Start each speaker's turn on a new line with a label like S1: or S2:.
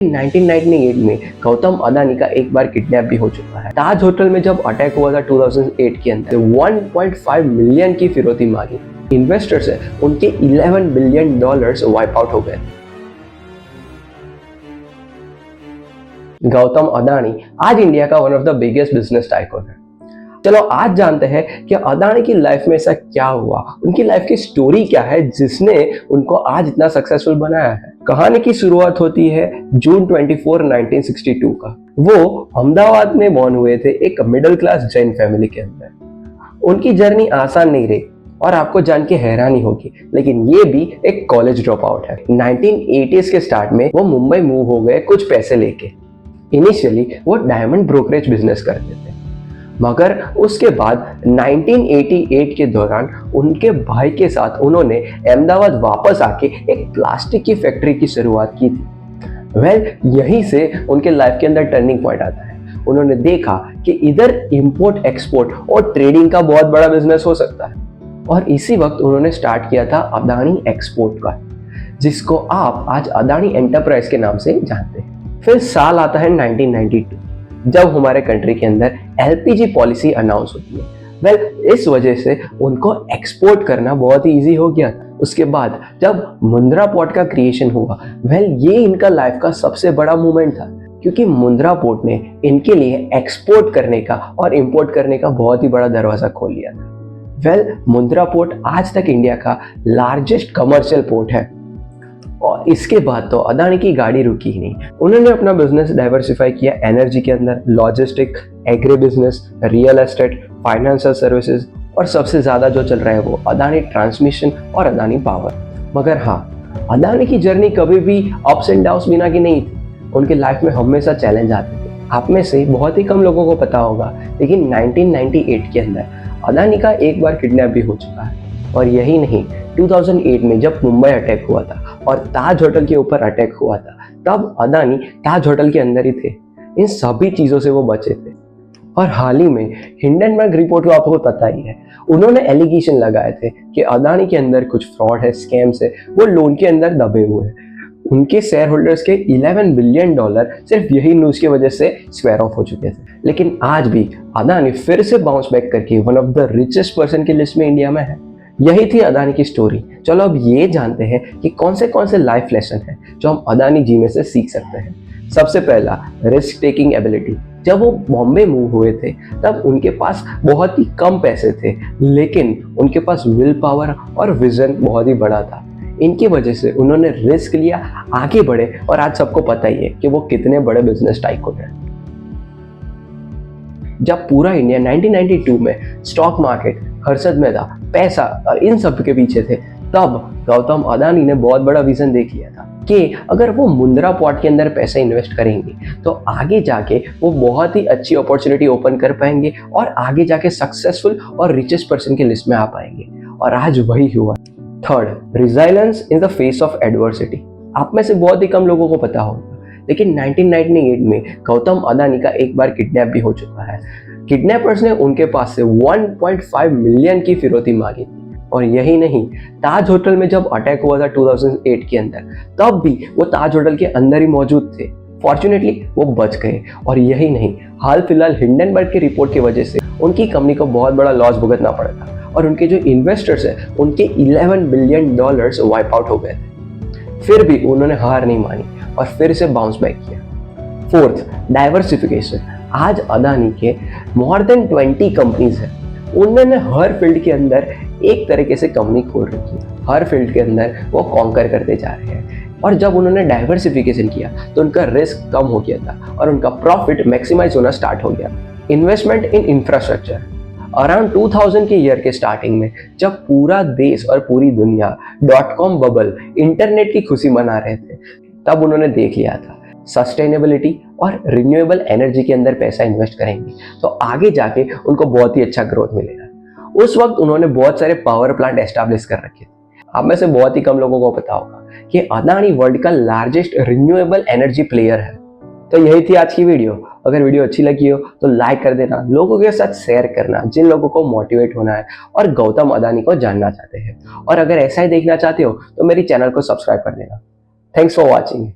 S1: 1998 में गौतम अदानी का एक बार किडनैप भी हो चुका है। ताज होटल में जब अटैक हुआ था 2008 के अंदर 1.5 मिलियन की फिरौती मांगी। इन्वेस्टर्स है उनके 11 बिलियन डॉलर्स वाइप आउट हो गए। गौतम अदानी आज इंडिया का one of the biggest business tycoon है। चलो आज जानते हैं कि अदानी की लाइफ में ऐसा क्या हुआ, उनकी लाइफ की स्टोरी क्या है जिसने उनको आज इतना सक्सेसफुल बनाया है। कहानी की शुरुआत होती है जून 24, 1962 का। वो अहमदाबाद में बॉर्न हुए थे एक मिडिल क्लास जैन फैमिली के अंदर। उनकी जर्नी आसान नहीं रही और आपको जान के हैरानी होगी, लेकिन ये भी एक कॉलेज ड्रॉप आउट है। 1980s के स्टार्ट में वो मुंबई मूव हो गए कुछ पैसे लेके। इनिशियली वो डायमंड ब्रोकरेज बिजनेस करते थे, मगर उसके बाद 1988 के दौरान उनके भाई के साथ उन्होंने अहमदाबाद वापस आके एक प्लास्टिक की फैक्ट्री की शुरुआत की थी। यहीं से उनके लाइफ के अंदर टर्निंग पॉइंट आता है। उन्होंने देखा कि इधर इंपोर्ट एक्सपोर्ट और ट्रेडिंग का बहुत बड़ा बिजनेस हो सकता है, और इसी वक्त उन्होंने स्टार्ट किया था अदानी एक्सपोर्ट का, जिसको आप आज अदानी एंटरप्राइज के नाम से जानते हैं। फिर साल आता है 1992, जब हमारे कंट्री के अंदर एलपीजी पॉलिसी अनाउंस होती है। इस वजह से उनको एक्सपोर्ट करना बहुत ही ईजी हो गया। उसके बाद जब मुंद्रा पोर्ट का क्रिएशन हुआ, ये इनका लाइफ का सबसे बड़ा मूवमेंट था, क्योंकि मुंद्रा पोर्ट ने इनके लिए एक्सपोर्ट करने का और इंपोर्ट करने का बहुत ही बड़ा दरवाजा खोल लिया था। मुंद्रा पोर्ट आज तक इंडिया का लार्जेस्ट कमर्शियल पोर्ट है। और इसके बाद तो अदानी की गाड़ी रुकी ही नहीं। उन्होंने अपना बिजनेस डाइवर्सिफाई किया एनर्जी के अंदर, logistic, agri business, real estate, financial services, और सबसे ज्यादा जो चल रहा है वो अदानी ट्रांसमिशन और अदानी पावर। मगर हाँ, अदानी की जर्नी कभी भी अप्स एंड डाउन्स बिना की नहीं थी। उनके लाइफ में हमेशा चैलेंज आते थे। आप में से बहुत ही कम लोगों को पता होगा, लेकिन 1998 के अंदर अदानी का एक बार किडनैप भी हो चुका है। और यही नहीं, 2008 में जब मुंबई अटैक हुआ था और ताज होटल के ऊपर अटैक हुआ था, तब अदानी ताज होटल के अंदर ही थे। इन सभी चीजों से वो बचे थे। और हाल ही में हिंडनबर्ग रिपोर्ट को आपको पता ही है, उन्होंने एलिगेशन लगाए थे कि अदानी के अंदर कुछ फ्रॉड है, स्कैम्स है, वो लोन के अंदर दबे हुए हैं। उनके शेयर होल्डर्स के 11 बिलियन डॉलर सिर्फ यही न्यूज की वजह से स्क्वायर ऑफ हो चुके थे। लेकिन आज भी अदानी फिर से बाउंस बैक करके one of the richest person की लिस्ट में इंडिया में है। यही थी अदानी की स्टोरी। चलो अब ये जानते हैं कि कौन से लाइफ लेसन है जो हम अदानी जी में से सीख सकते हैं। सबसे पहला, रिस्क टेकिंग एबिलिटी। जब वो बॉम्बे मूव हुए थे तब उनके पास बहुत ही कम पैसे थे, लेकिन उनके पास विल पावर और विजन बहुत ही बड़ा था। इनकी वजह से उन्होंने रिस्क लिया, आगे बढ़े, और आज सबको पता ही है कि वो कितने बड़े बिजनेस टाइकून हैं। जब पूरा इंडिया 1992 में स्टॉक मार्केट, हर्षद मेहता, पैसा और इन सब के पीछे थे, तब गौतम अदानी ने बहुत बड़ा विजन देख लिया था कि अगर वो मुंद्रा पोर्ट के अंदर पैसा इन्वेस्ट करेंगे तो आगे जाके वो बहुत ही अच्छी अपॉर्चुनिटी ओपन कर पाएंगे और आगे जाके सक्सेसफुल और रिचेस्ट पर्सन की लिस्ट में आ पाएंगे। और आज वही हुआ। Third, resilience in the face of adversity. आप में से बहुत ही कम लोगों को पता होगा, लेकिन 1998 में गौतम अदानी का एक बार किडनैप भी हो चुका है। किडनैपर्स ने उनके पास से 1.5 मिलियन की फिरौती मांगी थी। और यही नहीं, ताज होटल में जब अटैक हुआ था 2008 के अंदर, तब भी वो ताज होटल के अंदर ही मौजूद थे। फॉर्चुनेटली वो बच गए। और यही नहीं, हाल फिलहाल हिंडनबर्ग की रिपोर्ट की वजह से उनकी कंपनी को बहुत बड़ा लॉस भुगतना पड़ा था, और उनके जो इन्वेस्टर्स है उनके 11 बिलियन डॉलर्स वाइप आउट हो गए थे। फिर भी उन्होंने हार नहीं मानी और फिर से बाउंस बैक किया। Fourth, diversification. आज अदानी के मोर देन 20 कंपनीज हैं। उन्होंने हर फील्ड के अंदर एक तरीके से कंपनी खोल रखी है। हर फील्ड के अंदर वो कॉन्कर करते जा रहे हैं। और जब उन्होंने डाइवर्सिफिकेशन किया तो उनका रिस्क कम हो गया था और उनका प्रॉफिट मैक्सिमाइज होना स्टार्ट हो गया। Investment in infrastructure. अराउंड 2000 के ईयर के स्टार्टिंग में, जब पूरा देश और पूरी दुनिया .com बबल, इंटरनेट की खुशी मना रहे थे, तब उन्होंने देख लिया था सस्टेनेबिलिटी और रिन्यूएबल एनर्जी के अंदर पैसा इन्वेस्ट करेंगे तो आगे जाके उनको बहुत ही अच्छा ग्रोथ मिलेगा। उस वक्त उन्होंने बहुत सारे पावर प्लांट एस्टैब्लिश कर रखे थे। आप में से बहुत ही कम लोगों को पता होगा कि अदानी वर्ल्ड का लार्जेस्ट रिन्यूएबल एनर्जी प्लेयर है। तो यही थी आज की वीडियो। अगर वीडियो अच्छी लगी हो तो लाइक कर देना, लोगों के साथ शेयर करना जिन लोगों को मोटिवेट होना है और गौतम अदानी को जानना चाहते हैं। और अगर ऐसा ही देखना चाहते हो तो मेरी चैनल को सब्सक्राइब कर देना। Thanks for watching.